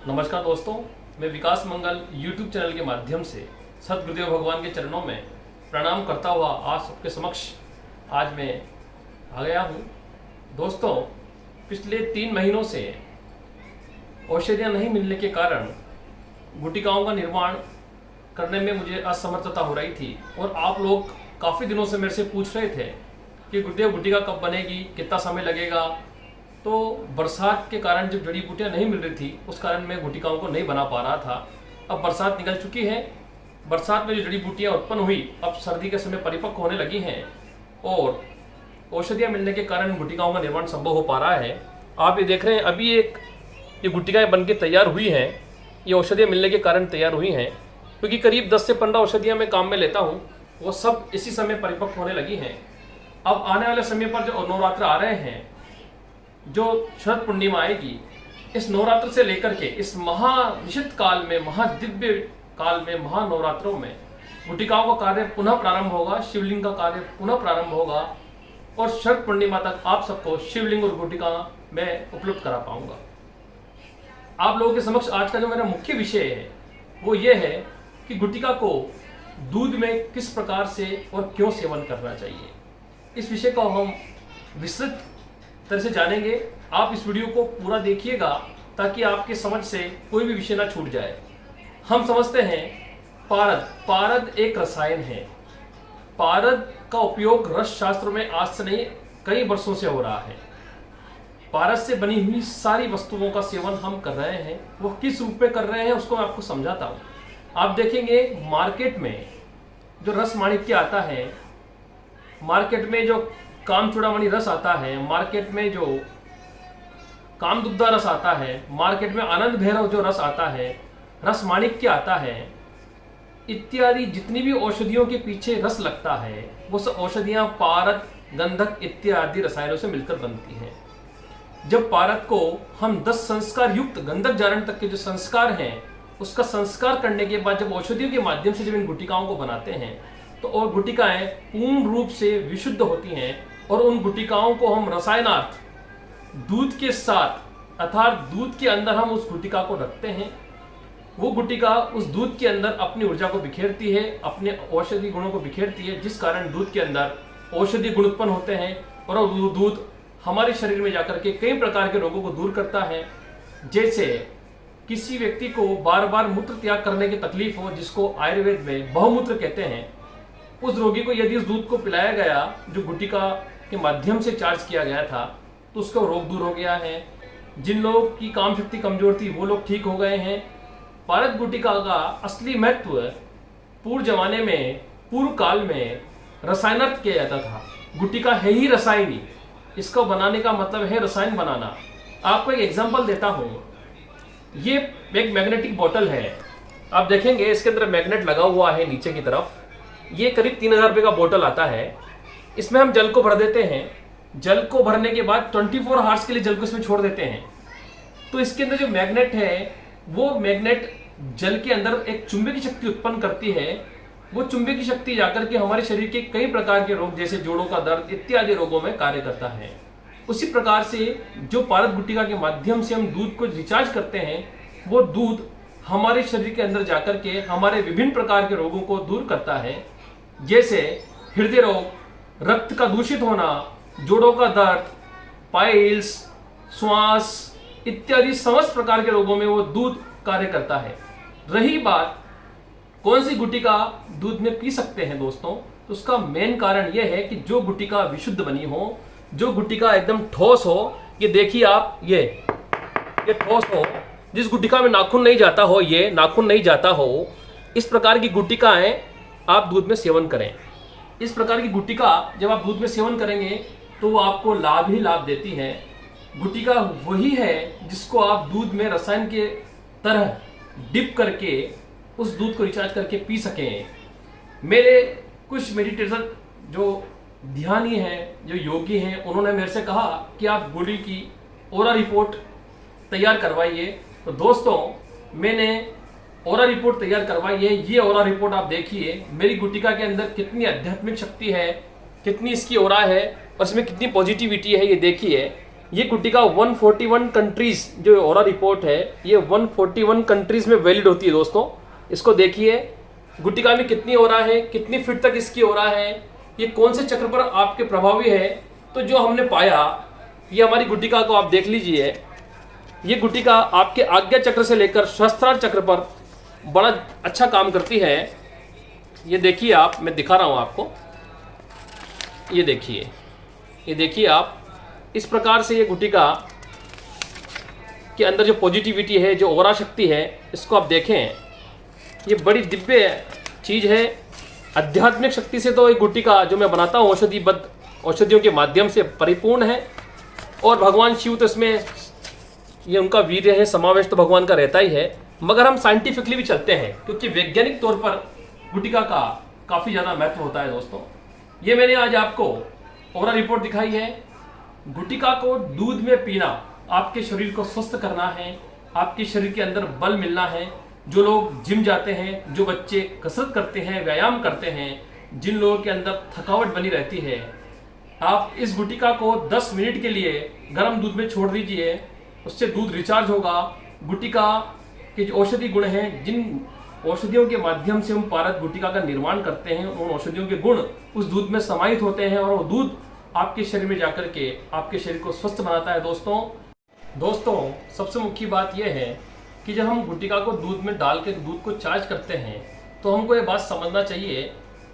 नमस्कार दोस्तों, मैं विकास मंगल यूट्यूब चैनल के माध्यम से सदगुरुदेव भगवान के चरणों में प्रणाम करता हुआ आज सबके समक्ष आज मैं आ गया हूँ। दोस्तों, पिछले 3 महीनों से औषधियाँ नहीं मिलने के कारण गुटिकाओं का निर्माण करने में मुझे असमर्थता हो रही थी और आप लोग काफ़ी दिनों से मेरे से पूछ रहे थे कि गुरुदेव गुटिका कब बनेगी, कितना समय लगेगा। तो बरसात के कारण जब जड़ी बूटियाँ नहीं मिल रही थी उस कारण मैं गुटिकाओं को नहीं बना पा रहा था। अब बरसात निकल चुकी है, बरसात में जो जड़ी बूटियाँ उत्पन्न हुई अब सर्दी के समय परिपक्व होने लगी हैं और औषधियाँ मिलने के कारण गुटिकाओं का निर्माण संभव हो पा रहा है। आप ये देख रहे हैं, अभी ये गुटिकाएँ बन के तैयार हुई हैं। ये औषधियाँ मिलने के कारण तैयार हुई हैं क्योंकि करीब 10 से 15 औषधियाँ मैं काम में लेता हूँ, वो सब इसी समय परिपक्व होने लगी हैं। अब आने वाले समय पर जो नवरात्र आ रहे हैं, जो शरद पूर्णिमा आएगी, इस नवरात्र से लेकर के इस महानिषिद्ध काल में, महादिव्य काल में, महानवरात्रों में गुटिकाओं का कार्य पुनः प्रारंभ होगा, शिवलिंग का कार्य पुनः प्रारंभ होगा और शरद पूर्णिमा तक आप सबको शिवलिंग और गुटिका मैं उपलब्ध करा पाऊंगा। आप लोगों के समक्ष आज का जो मेरा मुख्य विषय है वो ये है कि गुटिका को दूध में किस प्रकार से और क्यों सेवन करना चाहिए। इस विषय को हम विस्तृत तरह से जानेंगे। आप इस वीडियो को पूरा देखिएगा ताकि आपके समझ से कोई भी विषय ना छूट जाए। हम समझते हैं पारद एक रसायन है। पारद का उपयोग रस शास्त्र में आज से नहीं कई वर्षों से हो रहा है। पारद से बनी हुई सारी वस्तुओं का सेवन हम कर रहे हैं। वो किस रूप में कर रहे हैं उसको मैं आपको समझाता हूँ। आप देखेंगे मार्केट में जो रस माणिक्य आता है, मार्केट में जो काम चूड़ामणि रस आता है, मार्केट में जो कामदुग्धा रस आता है, मार्केट में आनंद भैरव जो रस आता है, रस माणिक्य आता है, इत्यादि जितनी भी औषधियों के पीछे रस लगता है वो सब औषधियाँ पारद, गंधक इत्यादि रसायनों से मिलकर बनती हैं। जब पारद को हम 10 संस्कार युक्त गंधक जारण तक के जो संस्कार हैं उसका संस्कार करने के बाद जब औषधियों के माध्यम से जब इन गुटिकाओं को बनाते हैं तो और गुटिकाएं पूर्ण रूप से विशुद्ध होती हैं और उन गुटिकाओं को हम रसायनार्थ दूध के साथ अर्थात दूध के अंदर हम उस गुटिका को रखते हैं। वो गुटिका उस दूध के अंदर अपनी ऊर्जा को बिखेरती है, अपने औषधि गुणों को बिखेरती है, जिस कारण दूध के अंदर औषधि गुण उत्पन्न होते हैं और वो दूध हमारे शरीर में जाकर के कई प्रकार के रोगों को दूर करता है। जैसे किसी व्यक्ति को बार बार मूत्र त्याग करने की तकलीफ हो, जिसको आयुर्वेद में बहुमूत्र कहते हैं, उस रोगी को यदि उस दूध को पिलाया गया जो गुटिका के माध्यम से चार्ज किया गया था तो उसका रोग दूर हो गया है। जिन लोगों की काम शक्ति कमजोर थी वो लोग ठीक हो गए हैं। पारद गुटिका का असली महत्व पूर्व जमाने में, पूर्व काल में रसायनार्थ किया जाता था। गुटिका है ही रसायनी, इसको बनाने का मतलब है रसायन बनाना। आपको एक एग्जांपल देता हूँ। ये एक मैग्नेटिक बोतल है, आप देखेंगे इसके अंदर मैग्नेट लगा हुआ है नीचे की तरफ। ये करीब 3000 रुपये का बोतल आता है। इसमें हम जल को भर देते हैं। जल को भरने के बाद 24 आवर्स के लिए जल को इसमें छोड़ देते हैं। तो इसके अंदर जो मैग्नेट है वो मैग्नेट जल के अंदर एक चुंबकीय शक्ति उत्पन्न करती है। वो चुंबकीय शक्ति जाकर के हमारे शरीर के कई प्रकार के रोग जैसे जोड़ों का दर्द इत्यादि रोगों में कार्य करता है। उसी प्रकार से जो पारद गुटिका के माध्यम से हम दूध को रिचार्ज करते हैं, वो दूध हमारे शरीर के अंदर जाकर के हमारे विभिन्न प्रकार के रोगों को दूर करता है। जैसे हृदय रोग, रक्त का दूषित होना, जोड़ों का दर्द, पाइल्स, श्वास इत्यादि समस्त प्रकार के रोगों में वो दूध कार्य करता है। रही बात कौन सी गुटिका दूध में पी सकते हैं दोस्तों, तो उसका मेन कारण यह है कि जो गुटिका विशुद्ध बनी हो, जो गुटिका एकदम ठोस हो। ये देखिए आप, ये ठोस हो, जिस गुटिका में नाखून नहीं जाता हो, ये नाखून नहीं जाता हो, इस प्रकार की गुटिकाएं आप दूध में सेवन करें। इस प्रकार की गुटिका जब आप दूध में सेवन करेंगे तो वो आपको लाभ ही लाभ देती है। गुटिका वही है जिसको आप दूध में रसायन के तरह डिप करके उस दूध को रिचार्ज करके पी सकें। मेरे कुछ मेडिटेटर जो ध्यानी हैं, जो योगी हैं, उन्होंने मेरे से कहा कि आप गुड़ी की ओरा रिपोर्ट तैयार करवाइए। तो दोस्तों, मैंने ओरा रिपोर्ट तैयार करवाई है। ये ओरा रिपोर्ट आप देखिए, मेरी गुटिका के अंदर कितनी आध्यात्मिक शक्ति है, कितनी इसकी ओरा है और इसमें कितनी पॉजिटिविटी है, ये देखिए। ये गुटिका 141 कंट्रीज, जो ओरा रिपोर्ट है ये 141 कंट्रीज में वैलिड होती है दोस्तों। इसको देखिए गुटिका में कितनी ओरा है, कितनी फीट तक इसकी ओरा है, ये कौन से चक्र पर आपके प्रभावी है। तो जो हमने पाया, ये हमारी गुटिका को आप देख लीजिए, ये गुटिका आपके आज्ञा चक्र से लेकर सहस्त्रार चक्र पर बड़ा अच्छा काम करती है। ये देखिए आप, मैं दिखा रहा हूँ आपको, ये देखिए आप, इस प्रकार से ये गुटिका के अंदर जो पॉजिटिविटी है, जो ओरा शक्ति है, इसको आप देखें, ये बड़ी दिव्य चीज़ है। आध्यात्मिक शक्ति से तो ये गुटिका जो मैं बनाता हूँ औषधियों के माध्यम से परिपूर्ण है। और भगवान शिव तो इसमें ये उनका वीर्य है, समावेश तो भगवान का रहता ही है। मगर हम साइंटिफिकली भी चलते हैं, क्योंकि वैज्ञानिक तौर पर गुटिका का काफ़ी ज़्यादा महत्व होता है दोस्तों। ये मैंने आज आपको ओरा रिपोर्ट दिखाई है। गुटिका को दूध में पीना आपके शरीर को स्वस्थ करना है, आपके शरीर के अंदर बल मिलना है। जो लोग जिम जाते हैं, जो बच्चे कसरत करते हैं, व्यायाम करते हैं, जिन लोगों के अंदर थकावट बनी रहती है, आप इस गुटिका को 10 मिनट के लिए गर्म दूध में छोड़ दीजिए, उससे दूध रिचार्ज होगा। गुटिका के जो औषधि गुण हैं, जिन औषधियों के माध्यम से हम पारद गुटिका का निर्माण करते हैं, उन औषधियों के गुण उस दूध में समाहित होते हैं और वो दूध आपके शरीर में जाकर के आपके शरीर को स्वस्थ बनाता है दोस्तों सबसे मुख्य बात यह है कि जब हम गुटिका को दूध में डाल के दूध को चार्ज करते हैं, तो हमको ये बात समझना चाहिए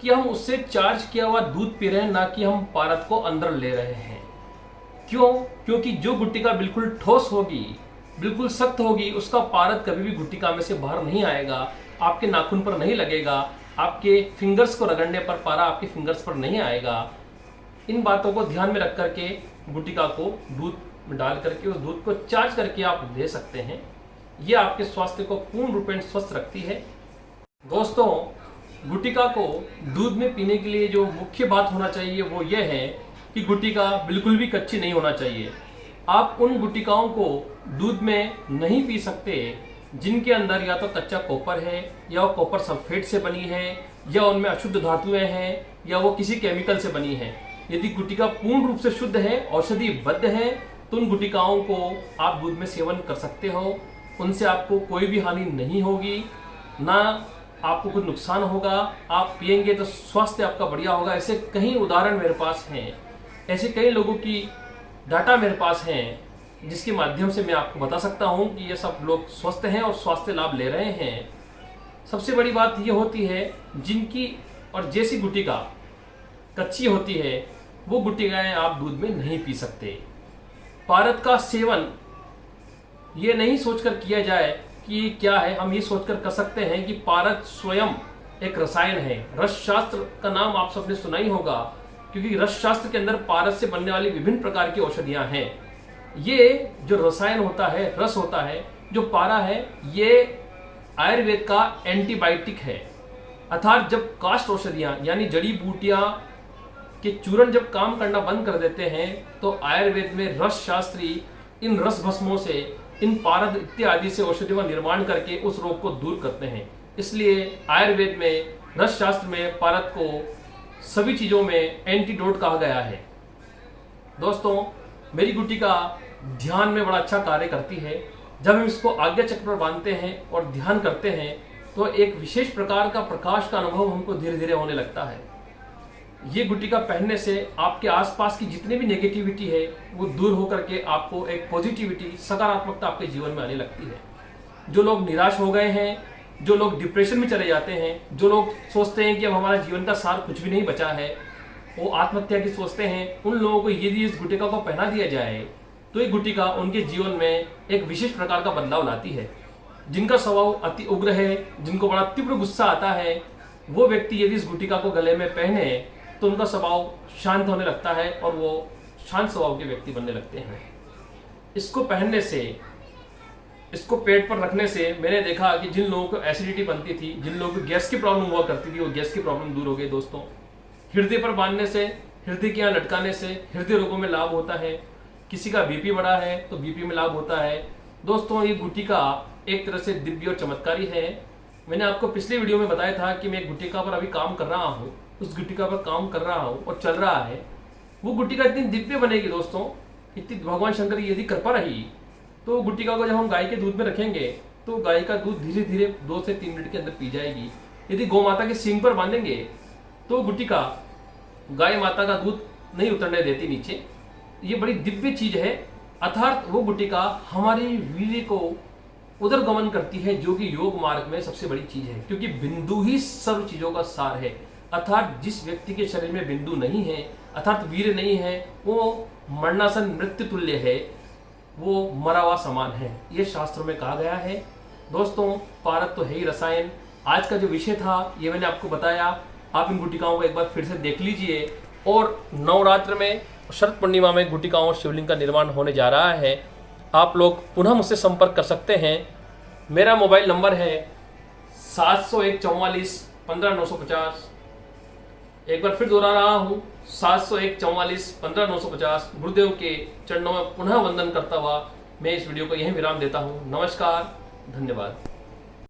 कि हम उससे चार्ज किया हुआ दूध पी रहे हैं, ना कि हम पारद को अंदर ले रहे हैं। क्यों? क्योंकि जो गुटिका बिल्कुल ठोस होगी, बिल्कुल सख्त होगी, उसका पारद कभी भी गुटिका में से बाहर नहीं आएगा, आपके नाखून पर नहीं लगेगा, आपके फिंगर्स को रगड़ने पर पारा आपके फिंगर्स पर नहीं आएगा। इन बातों को ध्यान में रख करके गुटिका को दूध में डाल करके उस दूध को चार्ज करके आप ले सकते हैं। ये आपके स्वास्थ्य को पूर्ण रूपेण स्वस्थ रखती है। दोस्तों, गुटिका को दूध में पीने के लिए जो मुख्य बात होना चाहिए वो ये है कि गुटिका बिल्कुल भी कच्ची नहीं होना चाहिए। आप उन गुटिकाओं को दूध में नहीं पी सकते जिनके अंदर या तो कच्चा कॉपर है, या वो कॉपर सल्फेट से बनी है, या उनमें अशुद्ध धातुएं हैं, या वो किसी केमिकल से बनी है। यदि गुटिका पूर्ण रूप से शुद्ध है, औषधिबद्ध है, तो उन गुटिकाओं को आप दूध में सेवन कर सकते हो। उनसे आपको कोई भी हानि नहीं होगी, ना आपको कुछ नुकसान होगा। आप पिएंगे तो स्वास्थ्य आपका बढ़िया होगा। ऐसे कई उदाहरण मेरे पास हैं, ऐसे कई लोगों की डाटा मेरे पास हैं, जिसके माध्यम से मैं आपको बता सकता हूं कि ये सब लोग स्वस्थ हैं और स्वास्थ्य लाभ ले रहे हैं। सबसे बड़ी बात ये होती है, जिनकी और जैसी गुटिका कच्ची होती है, वो गुटिकाएं आप दूध में नहीं पी सकते। पारद का सेवन ये नहीं सोचकर किया जाए कि क्या है, हम ये सोचकर कर सकते हैं कि पारद स्वयं एक रसायन है। रस शास्त्र का नाम आप सबने सुना ही होगा, क्योंकि रस शास्त्र के अंदर पारद से बनने वाली विभिन्न प्रकार की औषधियां हैं। ये जो रसायन होता है, रस होता है, जो पारा है, ये आयुर्वेद का एंटीबायोटिक है। अर्थात जब काष्ठ औषधियां यानी जड़ी बूटियां के चूर्ण जब काम करना बंद कर देते हैं, तो आयुर्वेद में रस शास्त्री इन रस भस्मों से, इन पारद इत्यादि से औषधियों का निर्माण करके उस रोग को दूर करते हैं। इसलिए आयुर्वेद में, रस शास्त्र में पारद को सभी चीजों में एंटीडोट कहा गया है। दोस्तों, मेरी गुटिका ध्यान में बड़ा अच्छा कार्य करती है। जब हम इसको आज्ञा चक्र पर बांधते हैं और ध्यान करते हैं, तो एक विशेष प्रकार का प्रकाश का अनुभव हमको धीरे धीरे होने लगता है। ये गुटिका पहनने से आपके आसपास की जितनी भी नेगेटिविटी है वो दूर होकर के आपको एक पॉजिटिविटी, सकारात्मकता आपके जीवन में आने लगती है। जो लोग निराश हो गए हैं, जो लोग डिप्रेशन में चले जाते हैं, जो लोग सोचते हैं कि अब हमारा जीवन का सार कुछ भी नहीं बचा है, वो आत्महत्या की सोचते हैं, उन लोगों को यदि इस गुटिका को पहना दिया जाए, तो ये गुटिका उनके जीवन में एक विशेष प्रकार का बदलाव लाती है। जिनका स्वभाव अति उग्र है, जिनको बड़ा तीव्र गुस्सा आता है, वो व्यक्ति यदि इस गुटिका को गले में पहने तो उनका स्वभाव शांत होने लगता है और वो शांत स्वभाव के व्यक्ति बनने लगते हैं। इसको पहनने से, इसको पेट पर रखने से मैंने देखा कि जिन लोगों को एसिडिटी बनती थी, जिन लोगों को गैस की प्रॉब्लम हुआ करती थी, वो गैस की प्रॉब्लम दूर हो गई। दोस्तों, हृदय पर बांधने से, हृदय के यहाँ लटकाने से हृदय रोगों में लाभ होता है। किसी का बीपी बढ़ा है तो बीपी में लाभ होता है। दोस्तों, ये गुटिका एक तरह से दिव्य और चमत्कारी है। मैंने आपको पिछले वीडियो में बताया था कि मैं गुटिका पर अभी काम कर रहा हूँ, उस गुटिका पर काम कर रहा हूँ और चल रहा है। वो गुटिका इतनी दिव्य बनेगी दोस्तों इतनी भगवान शंकर की यदि कृपा रही तो गुट्टिका को जब हम गाय के दूध में रखेंगे तो गाय का दूध धीरे धीरे 2 से 3 मिनट के अंदर पी जाएगी। यदि गौ माता के सींग पर बांधेंगे तो गुट्टिका गाय माता का दूध नहीं उतरने देती नीचे। ये बड़ी दिव्य चीज है, अर्थात वो गुट्टिका हमारे वीर्य को उधर गमन करती है, जो कि योग मार्ग में सबसे बड़ी चीज है, क्योंकि बिंदु ही सर्व चीजों का सार है। अर्थात जिस व्यक्ति के शरीर में बिंदु नहीं है, अर्थात वीर्य नहीं है, वो मरणासन मृत्यु तुल्य है, वो मरा हुआ समान है, ये शास्त्रों में कहा गया है। दोस्तों, पारक तो है ही रसायन। आज का जो विषय था ये मैंने आपको बताया। आप इन गुटिकाओं को एक बार फिर से देख लीजिए। और नवरात्र में शरद पूर्णिमा में गुटिकाओं और शिवलिंग का निर्माण होने जा रहा है। आप लोग पुनः मुझसे संपर्क कर सकते हैं। मेरा मोबाइल नंबर है 701 44 15 950। एक बार फिर दोहरा रहा हूँ, 701 44 15 950। गुरुदेव के चरणों में पुनः वंदन करता हुआ मैं इस वीडियो को यहीं विराम देता हूँ। नमस्कार, धन्यवाद।